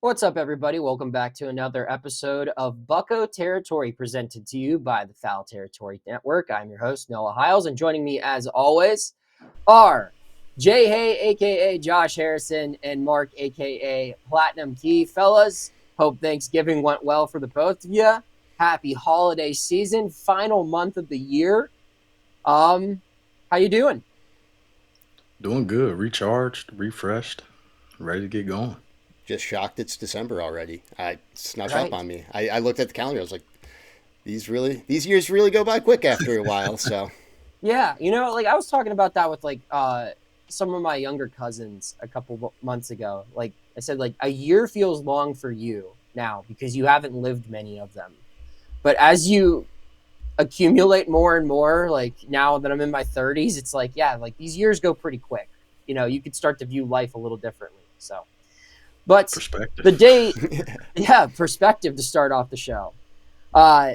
What's up, everybody? Welcome back to another episode of Bucco Territory, presented to you by the Foul Territory Network. I'm your host, Noah Hiles, and joining me, as always, are Jay Hay, a.k.a. Josh Harrison, and Mark, a.k.a. Platinum Key. Fellas, hope Thanksgiving went well for the both of you. Happy holiday season, final month of the year. How you doing? Doing good, recharged, refreshed, ready to get going. Just shocked it's December already. I snuck up Right. on me. I looked at the calendar. I was like, these years really go by quick after a while. So Yeah, I was talking about that with some of my younger cousins a couple months ago. Like I said, like a year feels long for you now because you haven't lived many of them. But as you accumulate more and more, like now that I'm in my 30s, it's like, yeah, like these years go pretty quick. You could start to view life a little differently. But the Perspective. day, yeah, perspective to start off the show. Uh,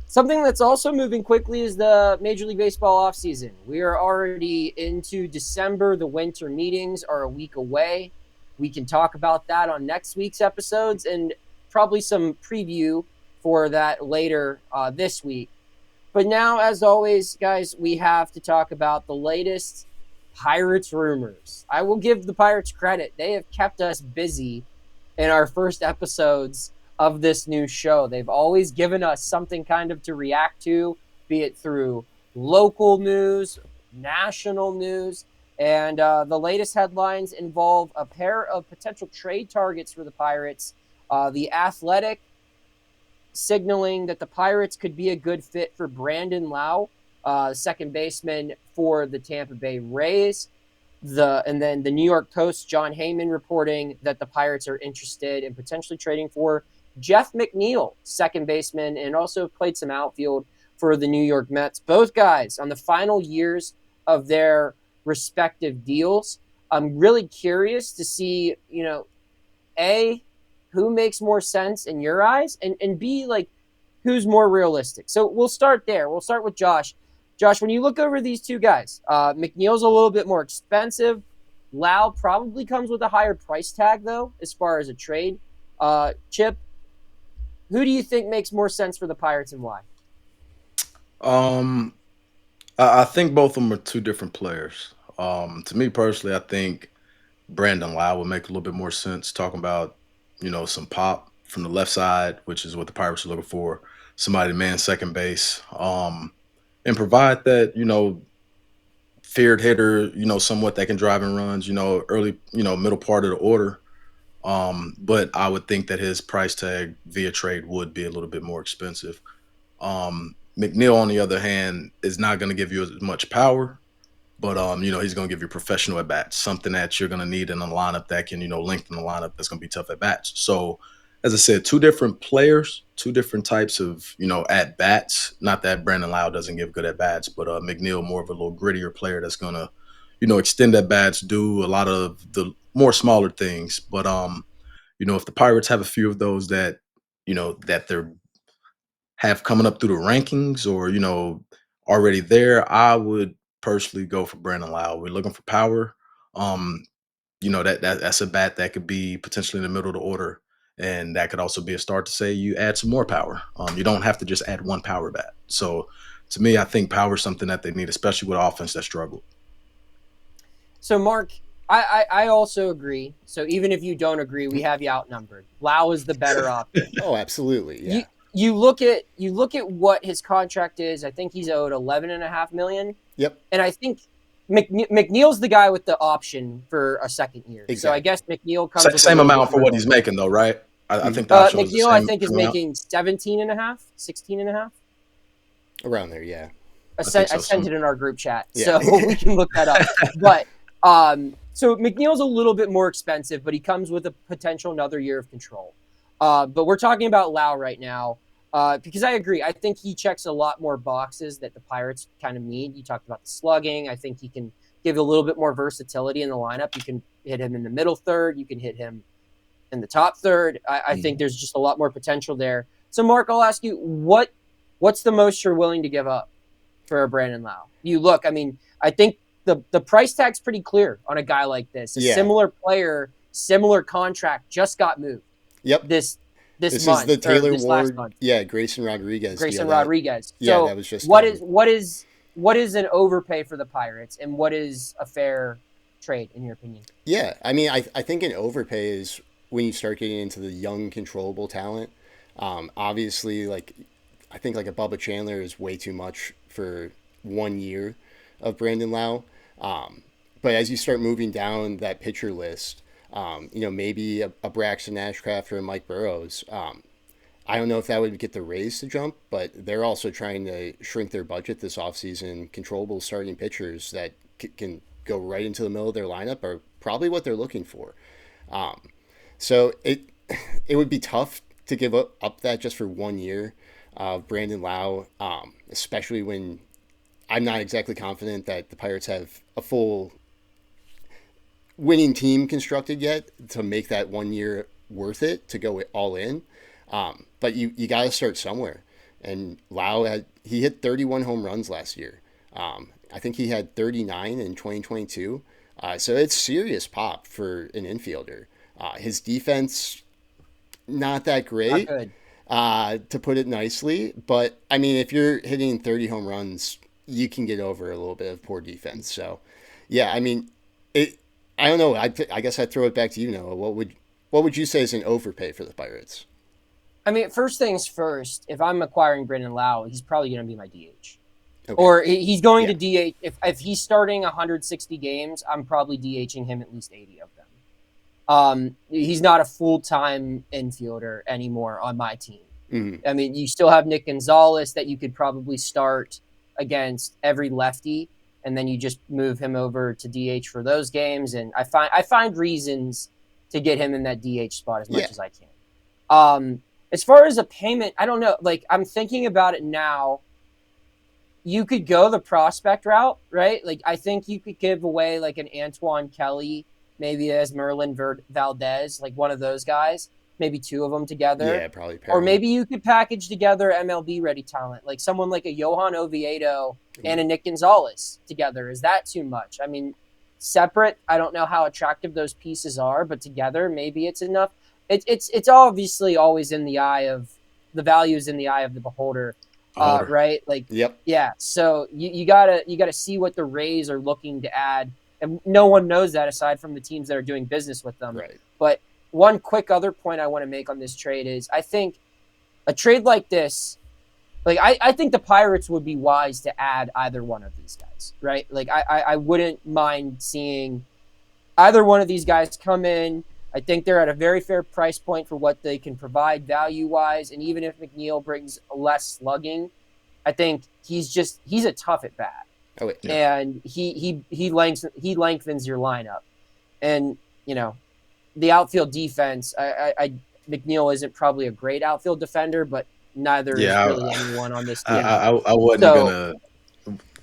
Something that's also moving quickly is the Major League Baseball offseason. We are already into December. The winter meetings are a week away. We can talk about that on next week's episodes and probably some preview for that later this week. But now, as always, guys, we have to talk about the latest Pirates rumors. I will give the Pirates credit. They have kept us busy in our first episodes of this new show. They've always given us something kind of to react to, be it through local news, national news. And the latest headlines involve a pair of potential trade targets for the Pirates. The Athletic signaling that the Pirates could be a good fit for Brandon Lowe, second baseman for the Tampa Bay Rays. And then the New York Post, John Heyman, reporting that the Pirates are interested in potentially trading for Jeff McNeil, second baseman, and also played some outfield for the New York Mets. Both guys on the final years of their respective deals. I'm really curious to see, A, who makes more sense in your eyes, and B, like, who's more realistic. So we'll start there. We'll start with Josh. Josh, when you look over these two guys, McNeil's a little bit more expensive. Lau probably comes with a higher price tag, though, as far as a trade. Chip, who do you think makes more sense for the Pirates and why? Um, I think both of them are two different players. To me personally, I think Brandon Lowe would make a little bit more sense talking about, some pop from the left side, which is what the Pirates are looking for. Somebody to man second base. And provide that, feared hitter, somewhat that can drive and runs, early, middle part of the order. But I would think that his price tag via trade would be a little bit more expensive. McNeil, on the other hand, is not going to give you as much power, but he's going to give you professional at bats, something that you're going to need in a lineup that can, lengthen the lineup. That's going to be tough at bats. So, as I said, two different players, two different types of, at bats. Not that Brandon Lowe doesn't give good at bats, but McNeil more of a little grittier player that's going to, extend at bats, do a lot of the more smaller things. But if the Pirates have a few of those that, that they're have coming up through the rankings or, already there, I would personally go for Brandon Lowe. We're looking for power. Um, that's a bat that could be potentially in the middle of the order. And that could also be a start to say you add some more power. You don't have to just add one power bat. So to me, I think power is something that they need, especially with offense that struggled. So, Mark, I also agree. So even if you don't agree, we have you outnumbered. Lau is the better option. oh, absolutely, You yeah, you look at what his contract is. I think he's owed 11.5 million, yep, and I think McNeil's the guy with the option for a second year. So I exactly. guess McNeil comes with a Same little bit amount for more what he's bump. making, though, right? I Hmm. think the option was the McNeil, I same, think, is same amount. making 17 and a half, 16 and a half. Around there, yeah, I think I so. sent it in our group chat, yeah. so we can look that up. But so McNeil's a little bit more expensive, but he comes with a potential another year of control. But we're talking about Lau right now because I agree. I think he checks a lot more boxes that the Pirates kind of need. You talked about the slugging. I think he can give a little bit more versatility in the lineup. You can hit him in the middle third. You can hit him in the top third. I think Mhm. there's just a lot more potential there. So, Mark, I'll ask you what's the most you're willing to give up for a Brandon Lowe? You look, I mean, I think the price tag's pretty clear on a guy like this. A Yeah, similar player, similar contract just got moved. Yep. this This is the month or Taylor this last Ward, month. yeah, Grayson Rodriguez deal Grayson that, Rodriguez. yeah, So that was just what is an overpay for the Pirates, and what is a fair trade in your opinion? yeah. I mean, I think an overpay is when you start getting into the young controllable talent. Obviously, like I think like a Bubba Chandler is way too much for 1 year of Brandon Lowe. But as you start moving down that pitcher list, maybe a Braxton Ashcraft or a Mike Burrows. I don't know if that would get the Rays to jump, but they're also trying to shrink their budget this offseason. Controllable starting pitchers that can go right into the middle of their lineup are probably what they're looking for. So it would be tough to give up that just for 1 year of Brandon Lowe, especially when I'm not exactly confident that the Pirates have a full winning team constructed yet to make that 1 year worth it to go all in. But you got to start somewhere. And he hit 31 home runs last year. I think he had 39 in 2022. So it's serious pop for an infielder. His defense, not that Not great, good. to put it nicely. But I mean, if you're hitting 30 home runs, you can get over a little bit of poor defense. So, yeah, I mean, it. I don't know. I guess I'd throw it back to you, Noah. What would you say is an overpay for the Pirates? I mean, first things first, if I'm acquiring Brandon Lowe, he's probably going to be my DH. Okay. Or he's going Yeah. to DH. If he's starting 160 games, I'm probably DHing him at least 80 of them. He's not a full-time infielder anymore on my team. Mm-hmm. I mean, you still have Nick Gonzalez that you could probably start against every lefty, and then you just move him over to DH for those games. And I find reasons to get him in that DH spot as much as I can. As far as a payment, I don't know. Like, I'm thinking about it now. You could go the prospect route, right? Like, I think you could give away like an Antoine Kelly, maybe as Merlin Valdez, like one of those guys, maybe two of them together. Yeah, probably. Or maybe you could package together MLB ready talent, like someone like a Johan Oviedo and a Nick Gonzalez together. Is that too much? I mean, separate, I don't know how attractive those pieces are, but together, maybe it's enough. It's obviously always in the eye of the value is in the eye of the beholder, right? Like, yep. Yeah. So you gotta see what the Rays are looking to add, and no one knows that aside from the teams that are doing business with them. Right. But one quick other point I want to make on this trade is I think a trade like this, like I think the Pirates would be wise to add either one of these guys, right? Like I wouldn't mind seeing either one of these guys come in. I think they're at a very fair price point for what they can provide value-wise. And even if McNeil brings less slugging, I think he's a tough at bat. Oh, wait. Yeah. And he lengthens your lineup. And, the outfield defense, McNeil isn't probably a great outfield defender, but neither is really anyone on this team. I wasn't gonna,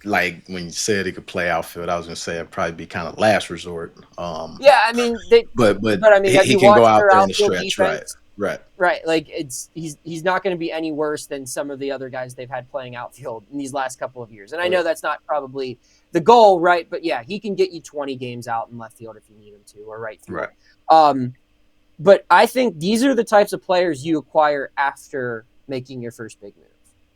like, when you said he could play outfield, I was gonna say it'd probably be kind of last resort. Yeah, I mean, but I mean, he can go out there in the stretch, defense, right. Like he's not going to be any worse than some of the other guys they've had playing outfield in these last couple of years. And I know that's not probably the goal, right? But yeah, he can get you 20 games out in left field if you need him to, or right through. Right. But I think these are the types of players you acquire after making your first big move.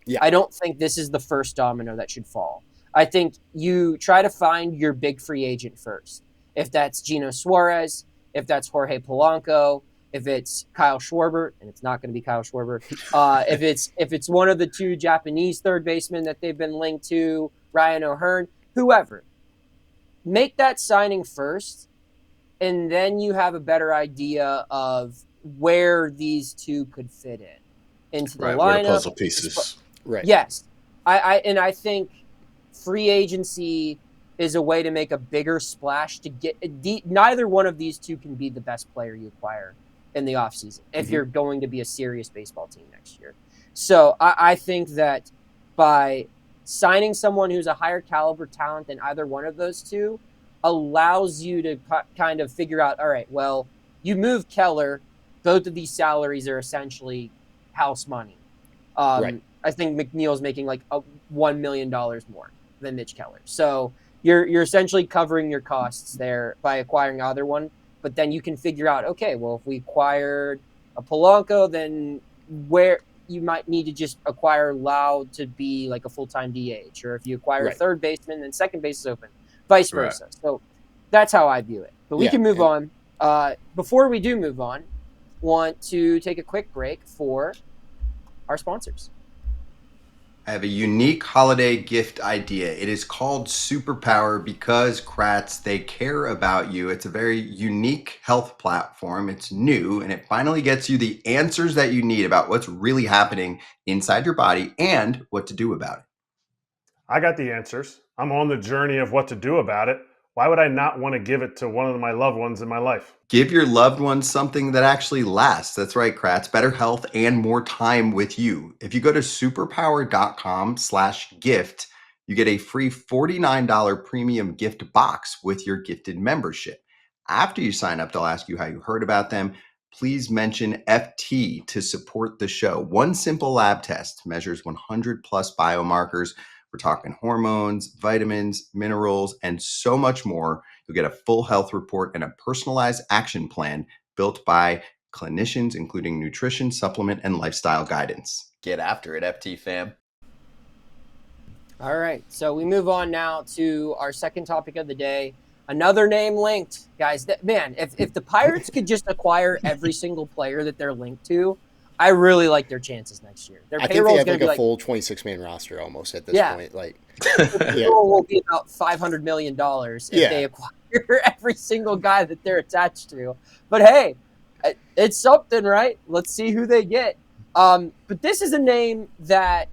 Yeah. I don't think this is the first domino that should fall. I think you try to find your big free agent first. If that's Gino Suarez, if that's Jorge Polanco, if it's Kyle Schwarber, and it's not going to be Kyle Schwarber, if it's one of the two Japanese third basemen that they've been linked to, Ryan O'Hearn, whoever, make that signing first, and then you have a better idea of where these two could fit into the lineup. Where the puzzle pieces. Right. Yes, I think free agency is a way to make a bigger splash to get neither one of these two can be the best player you acquire in the offseason if you're going to be a serious baseball team next year. So I think that by signing someone who's a higher caliber talent than either one of those two allows you to kind of figure out, all right, well, you move Keller, both of these salaries are essentially house money. Right. I think McNeil's making like $1 million more than Mitch Keller. So you're essentially covering your costs there by acquiring either one. But then you can figure out, okay, well, if we acquired a Polanco, then where you might need to just acquire Lowe to be like a full-time DH, or if you acquire a Right. third baseman, then second base is open, vice Right. versa. So that's how I view it. But we Yeah, can move and- on. Before we do move on, want to take a quick break for our sponsors. I have a unique holiday gift idea. It is called Superpower because, Kratz, they care about you. It's a very unique health platform. It's new, and it finally gets you the answers that you need about what's really happening inside your body and what to do about it. I got the answers. I'm on the journey of what to do about it. Why would I not want to give it to one of my loved ones in my life? Give your loved ones something that actually lasts. That's right, Kratz. Better health and more time with you. If you go to superpower.com/gift, you get a free $49 premium gift box with your gifted membership. After you sign up, they'll ask you how you heard about them. Please mention FT to support the show. One simple lab test measures 100 plus biomarkers. We're talking hormones, vitamins, minerals, and so much more. You'll get a full health report and a personalized action plan built by clinicians, including nutrition, supplement, and lifestyle guidance. Get after it, FT fam. All right, so we move on now to our second topic of the day. Another name linked, guys. If the Pirates could just acquire every single player that they're linked to, I really like their chances next year. Their I think payroll they is have going like to a be full 26-man roster almost at this Yeah. point. Like, their payroll will be about $500 million if they acquire every single guy that they're attached to. But hey, it's something, right? Let's see who they get. But this is a name that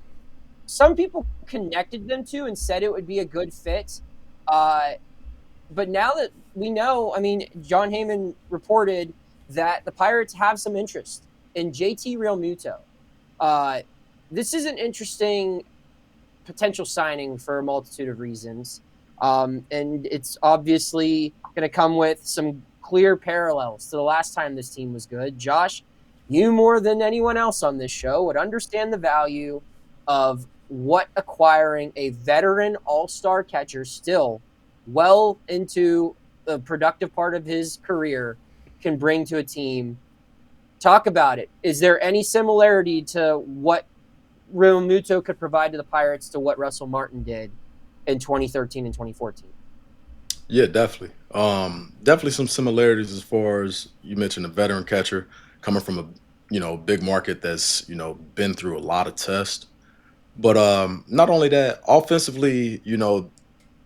some people connected them to and said it would be a good fit. But now that we know, I mean, John Heyman reported that the Pirates have some interest in JT Realmuto. This is an interesting potential signing for a multitude of reasons. And it's obviously going to come with some clear parallels to the last time this team was good. Josh, you more than anyone else on this show would understand the value of what acquiring a veteran all-star catcher still well into the productive part of his career can bring to a team. Talk about it. Is there any similarity to what Realmuto could provide to the Pirates to what Russell Martin did in 2013 and 2014? Yeah, definitely. Definitely some similarities as far as you mentioned, a veteran catcher coming from a big market that's been through a lot of tests. But not only that, offensively,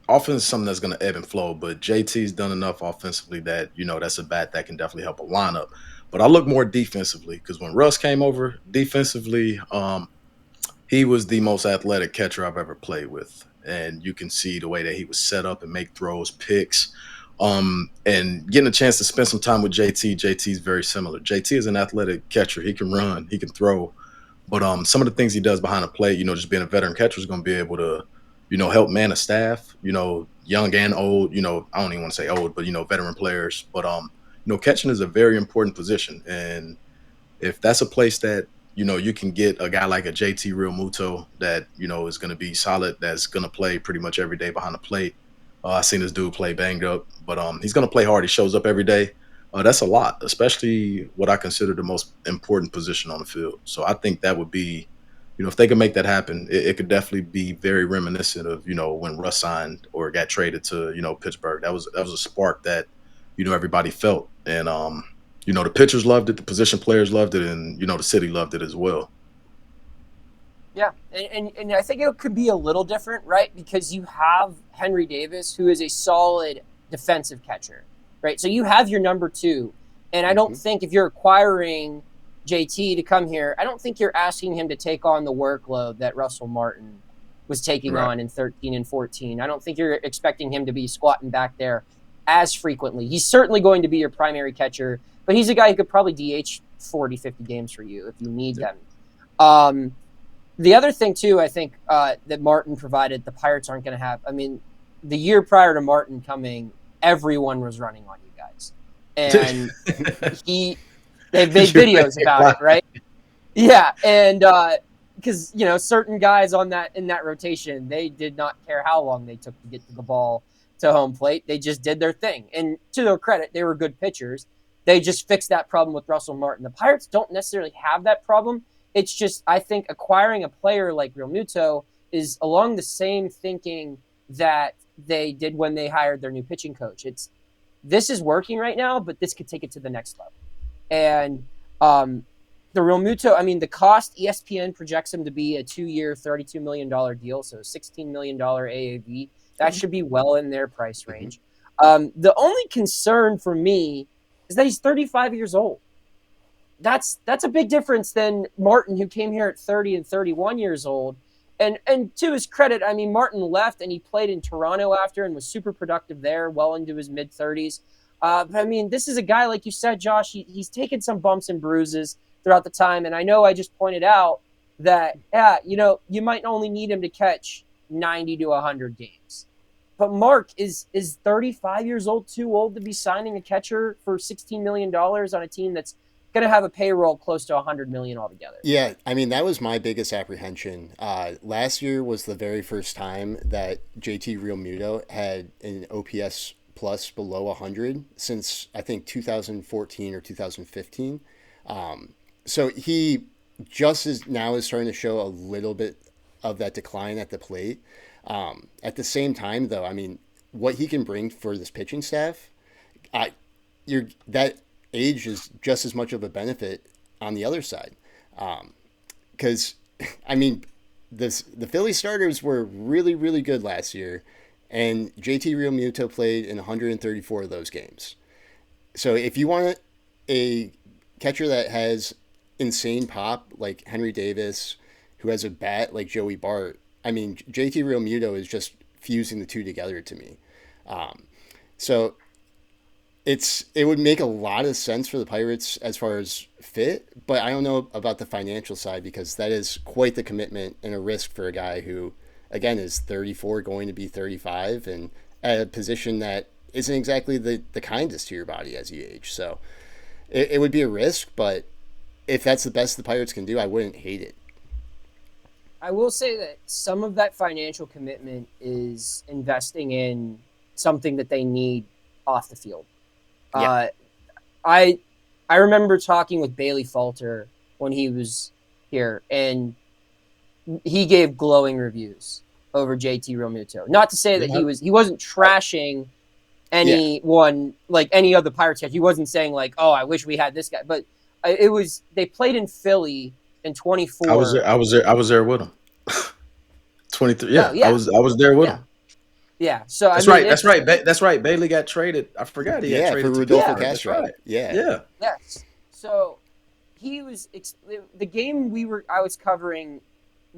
offense is something that's going to ebb and flow. But JT's done enough offensively that that's a bat that can definitely help a lineup. But I look more defensively because when Russ came over defensively, he was the most athletic catcher I've ever played with. And you can see the way that he was set up and make throws, picks. And getting a chance to spend some time with JT. JT is very similar. JT is an athletic catcher. He can run, he can throw. But some of the things he does behind the plate, just being a veteran catcher is going to be able to, help man a staff, young and old, I don't even want to say old, but, veteran players. But, catching is a very important position. And if that's a place that, you can get a guy like a JT Realmuto that, is going to be solid, that's going to play pretty much every day behind the plate. I seen this dude play banged up, but he's going to play hard. He shows up every day. That's a lot, especially what I consider the most important position on the field. So I think that would be, if they could make that happen, it could definitely be very reminiscent of, when Russ signed or got traded to, Pittsburgh. That was a spark that, everybody felt. And, the pitchers loved it, the position players loved it, and, the city loved it as well. Yeah, and I think it could be a little different, right? Because you have Henry Davis, who is a solid defensive catcher, right? So you have your number two. And I don't think if you're acquiring JT to come here, I don't think you're asking him to take on the workload that Russell Martin was taking on in 13 and 14. I don't think you're expecting him to be squatting back there as frequently. He's certainly going to be your primary catcher, but he's a guy who could probably DH 40, 50 games for you if you need them. The other thing, too, I think that Martin provided the Pirates aren't going to have. I mean, the year prior to Martin coming, everyone was running on you guys. And they've made videos about it, right? Yeah. And because, certain guys in that rotation, they did not care how long they took to get the ball to home plate. They just did their thing. And to their credit, they were good pitchers. they just fixed that problem with Russell Martin. The Pirates don't necessarily have that problem. It's just, I think, acquiring a player like Realmuto is along the same thinking that they did when they hired their new pitching coach. This is working right now, but this could take it to the next level. And the Realmuto, I mean, the cost, ESPN projects him to be a 2-year, $32 million deal, so $16 million AAV. That should be well in their price range. The only concern for me is that he's 35 years old. That's a big difference than Martin, who came here at 30 and 31 years old. And to his credit, I mean, Martin left and he played in Toronto after and was super productive there, well into his mid-30s. But I mean, this is a guy, like you said, Josh, he's taken some bumps and bruises throughout the time. And I know I just pointed out that, you might only need him to catch 90 to 100 games. But Mark, is 35 years old too old to be signing a catcher for $16 million on a team that's going to have a payroll close to $100 million altogether? Yeah, I mean, that was my biggest apprehension. Last year was the very first time that JT Realmuto had an OPS plus below 100 since, I think, 2014 or 2015. So he just is starting to show a little bit of that decline at the plate. At the same time, though, I mean, what he can bring for this pitching staff, that age is just as much of a benefit on the other side. Because, I mean, the Philly starters were really, really good last year, and JT Realmuto played in 134 of those games. So if you want a catcher that has insane pop like Henry Davis, who has a bat like Joey Bart, I mean, JT Realmuto is just fusing the two together to me. So it would make a lot of sense for the Pirates as far as fit, but I don't know about the financial side, because that is quite the commitment and a risk for a guy who, again, is 34 going to be 35 and at a position that isn't exactly the kindest to your body as you age. So it would be a risk, but if that's the best the Pirates can do, I wouldn't hate it. I will say that some of that financial commitment is investing in something that they need off the field. Yeah. I remember talking with Bailey Falter when he was here, and he gave glowing reviews over JT Realmuto. Not to say that he wasn't trashing anyone like any other Pirates catcher. He wasn't saying like, "Oh, I wish we had this guy," but they played in Philly in 24. I was there with him. 23. Yeah, I was there with him. Yeah, so that's right. That's right. Bailey got traded. I forgot he got traded for Rodolfo Castro. Right. Yeah. Yes. So he was the game I was covering.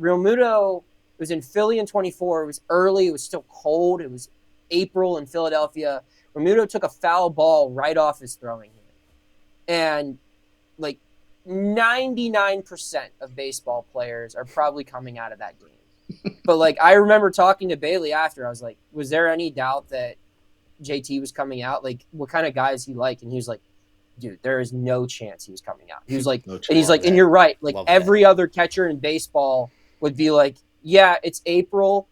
Realmuto was in Philly in 24. It was early. It was still cold. It was April in Philadelphia. Realmuto took a foul ball right off his throwing hand, and like 99% of baseball players are probably coming out of that game. But like, I remember talking to Bailey after. I was like, was there any doubt that JT was coming out? Like, what kind of guy is he like? And he was like, dude, there is no chance he was coming out. He was like, and he's like, and you're right. Like, every other catcher in baseball would be like, yeah, it's April.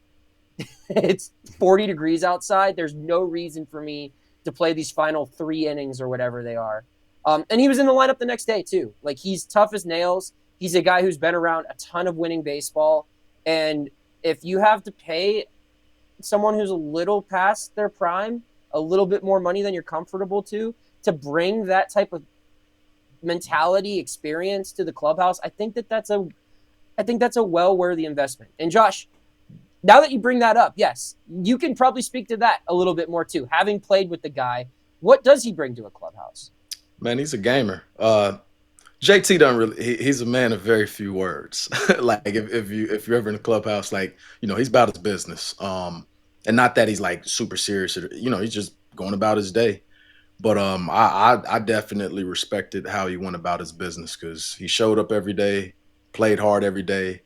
It's 40 degrees outside. There's no reason for me to play these final 3 innings or whatever they are. And he was in the lineup the next day too. Like, he's tough as nails. He's a guy who's been around a ton of winning baseball. And if you have to pay someone who's a little past their prime a little bit more money than you're comfortable to bring that type of mentality experience to the clubhouse, I think that's a well-worthy investment. And Josh, now that you bring that up, yes, you can probably speak to that a little bit more too. Having played with the guy, what does he bring to a clubhouse? Man, he's a gamer. JT don't really. He's a man of very few words. Like if you're ever in the clubhouse, like, he's about his business. And not that he's like super serious. He's just going about his day. But I definitely respected how he went about his business, because he showed up every day, played hard every day.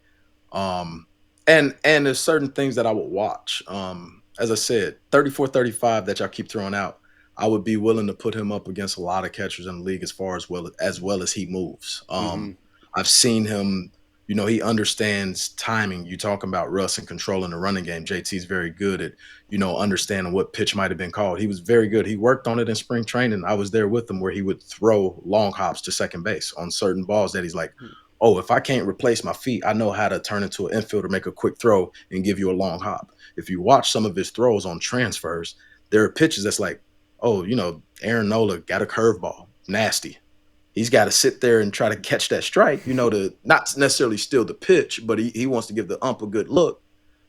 And there's certain things that I would watch. As I said, 34, 35 that y'all keep throwing out, I would be willing to put him up against a lot of catchers in the league as well as he moves. I've seen him He understands timing. You talking about Russ and controlling the running game. JT's very good at, understanding what pitch might have been called. He was very good. He worked on it in spring training. I was there with him where he would throw long hops to second base on certain balls that he's like, oh, if I can't replace my feet, I know how to turn into an infielder, make a quick throw, and give you a long hop. If you watch some of his throws on transfers, there are pitches that's like, oh, Aaron Nola got a curveball, nasty. He's got to sit there and try to catch that strike, to not necessarily steal the pitch, but he wants to give the ump a good look.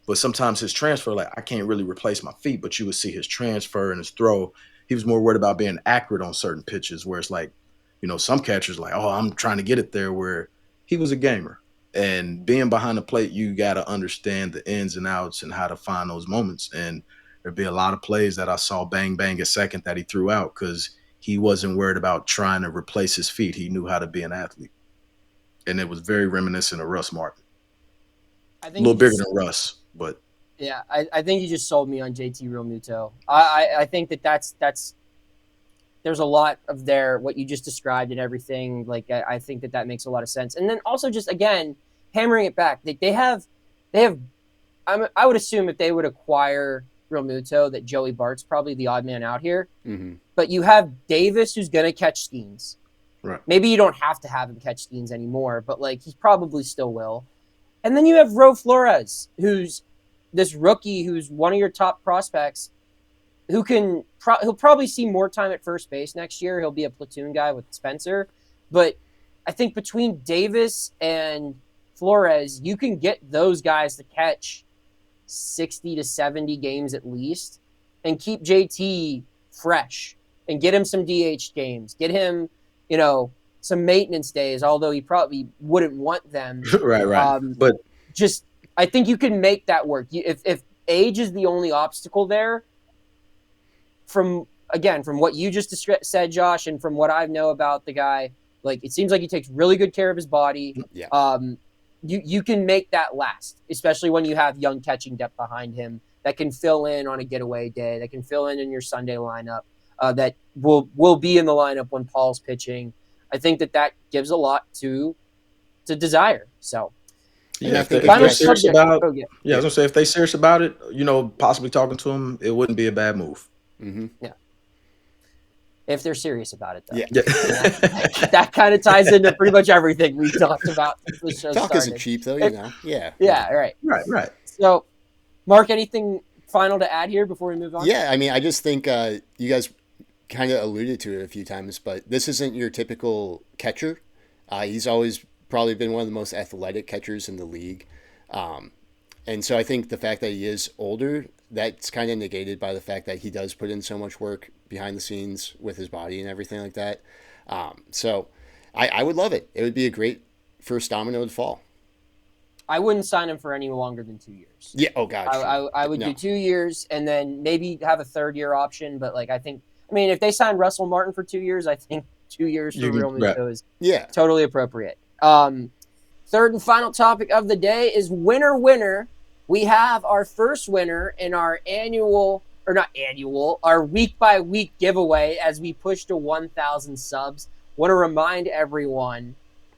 But sometimes his transfer, like, I can't really replace my feet, but you would see his transfer and his throw. He was more worried about being accurate on certain pitches where it's like, some catchers like, oh, I'm trying to get it there, where he was a gamer. And being behind the plate, you got to understand the ins and outs and how to find those moments. And there'd be a lot of plays that I saw bang, bang at second that he threw out because he wasn't worried about trying to replace his feet. He knew how to be an athlete. And it was very reminiscent of Russ Martin. I think a little bigger than Russ, but. Yeah, I think you just sold me on JT Realmuto. I think that's there's a lot of what you just described and everything. Like, I think that makes a lot of sense. And then also just, again, hammering it back, they have, I would assume if they would acquire Realmuto that Joey Bart's probably the odd man out here. Mm-hmm. But you have Davis who's going to catch Skeens. Right. Maybe you don't have to have him catch Skeens anymore, but like he probably still will. And then you have Ro Flores, who's this rookie who's one of your top prospects who can he'll probably see more time at first base next year. He'll be a platoon guy with Spencer. But I think between Davis and Flores, you can get those guys to catch 60 to 70 games at least and keep JT fresh and get him some DH games. Get him, some maintenance days, although he probably wouldn't want them. Right. But just, I think you can make that work. If age is the only obstacle there, from what you just said, Josh, and from what I know about the guy, like, it seems like he takes really good care of his body. Yeah. You can make that last, especially when you have young catching depth behind him that can fill in on a getaway day, that can fill in your Sunday lineup, that will be in the lineup when Paul's pitching. I think that gives a lot to desire. So, yeah, if they're serious about, I was gonna say, if they're serious about it, possibly talking to him, it wouldn't be a bad move. Mm-hmm. Yeah. If they're serious about it, though. Yeah. That kind of ties into pretty much everything we talked about since the show Talk started. isn't cheap, though, Yeah. Yeah, Right. So, Mark, anything final to add here before we move on? Yeah, I mean, I just think you guys kind of alluded to it a few times, but this isn't your typical catcher. He's always probably been one of the most athletic catchers in the league. And so I think the fact that he is older, that's kind of negated by the fact that he does put in so much work behind the scenes with his body and everything like that. So I would love it. It would be a great first domino to fall. I wouldn't sign him for any longer than 2 years. Yeah. Oh, God. I would do 2 years and then maybe have a third-year option. But, if they sign Russell Martin for 2 years, I think 2 years for Realmuto is totally appropriate. Third and final topic of the day is winner. We have our first winner in our our week-by-week giveaway as we push to 1,000 subs. Want to remind everyone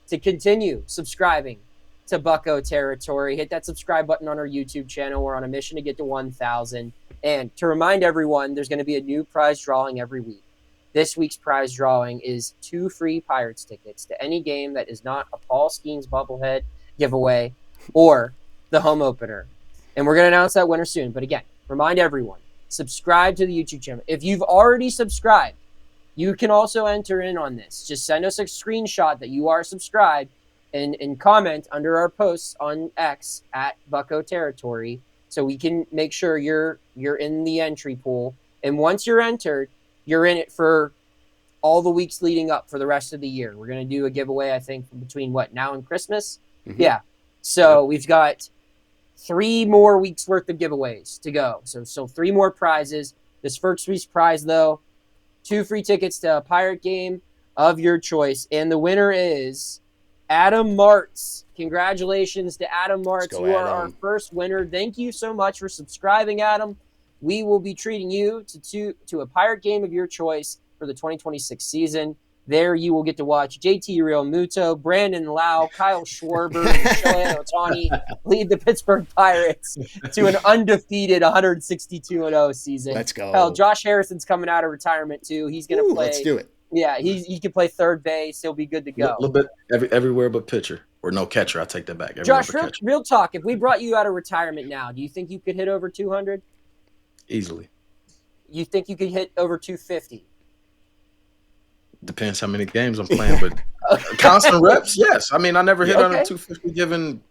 to continue subscribing to Bucco Territory. Hit that subscribe button on our YouTube channel. We're on a mission to get to 1,000. And to remind everyone, there's going to be a new prize drawing every week. This week's prize drawing is 2 free Pirates tickets to any game that is not a Paul Skeens bobblehead giveaway or the home opener. And we're going to announce that winner soon. But again, remind everyone, subscribe to the YouTube channel. If you've already subscribed, you can also enter in on this. Just send us a screenshot that you are subscribed and comment under our posts on X at Bucco Territory so we can make sure you're in the entry pool. And once you're entered, you're in it for all the weeks leading up for the rest of the year. We're going to do a giveaway, I think, between now and Christmas. Mm-hmm. Yeah. So we've got 3 more weeks worth of giveaways to go. So 3 more prizes. This first week's prize, though, 2 free tickets to a Pirate game of your choice. And the winner is Adam Martz. Congratulations to Adam Martz. You are our first winner. Thank you so much for subscribing, Adam. We will be treating you to a Pirate game of your choice for the 2026 season. There you will get to watch JT Realmuto, Brandon Lowe, Kyle Schwarber, and Shohei Ohtani lead the Pittsburgh Pirates to an undefeated 162-0 season. Let's go. Hell, Josh Harrison's coming out of retirement too. He's going to play. Let's do it. Yeah, he can play third base. He'll be good to go. A little bit everywhere but pitcher. Or no catcher. I take that back. Josh, real talk. If we brought you out of retirement now, do you think you could hit over 200? Easily. You think you could hit over 250? Depends how many games I'm playing, but constant reps, yes. I mean, I never hit under 250 given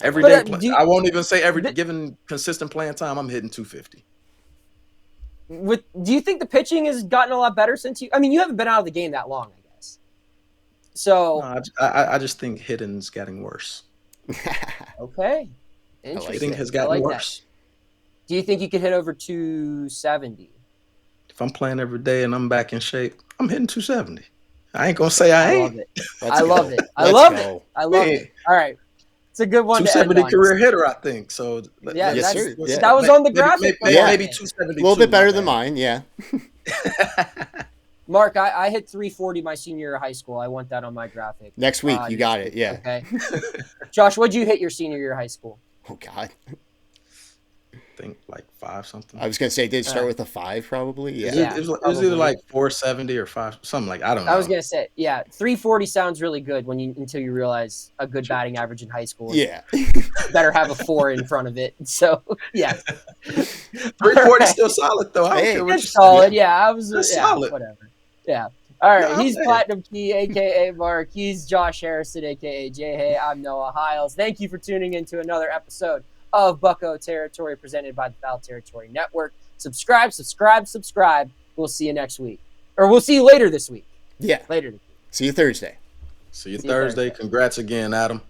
everyday play. I won't even say given consistent playing time, I'm hitting 250. Do you think the pitching has gotten a lot better since you? I mean, you haven't been out of the game that long, I guess. So no, I just think hitting's getting worse. Okay, interesting. Hitting has gotten worse. Do you think you could hit over 270? If I'm playing every day and I'm back in shape, I'm hitting 270. I ain't gonna say I ain't. I love it. I love it. All right. It's a good one. 270 career hitter, I think. So yeah, that was on the graphic. Maybe 270. A little bit better than mine, yeah. Mark, I hit 340 my senior year of high school. I want that on my graphic. Next week, you got it, yeah. Okay. Josh, what'd you hit your senior year of high school? Oh, God. I think like 5 something. I was going to say, did it start with a 5 probably? Yeah. It was either like 470 or 5, something like, I don't know. I was going to say, 340 sounds really good until you realize a good batting average in high school. Yeah. Better have a 4 in front of it. So, yeah. 340 is still solid, though. It's solid. Yeah, solid. Whatever. Yeah. All right. He's Platinum Key, a.k.a. Mark. He's Josh Harrison, a.k.a. J-Hay. I'm Noah Hiles. Thank you for tuning in to another episode of Bucco Territory presented by the Foul Territory Network. Subscribe. We'll see you next week. Or we'll see you later this week. Yeah. Later this week. See you Thursday. See you Thursday. Congrats again, Adam.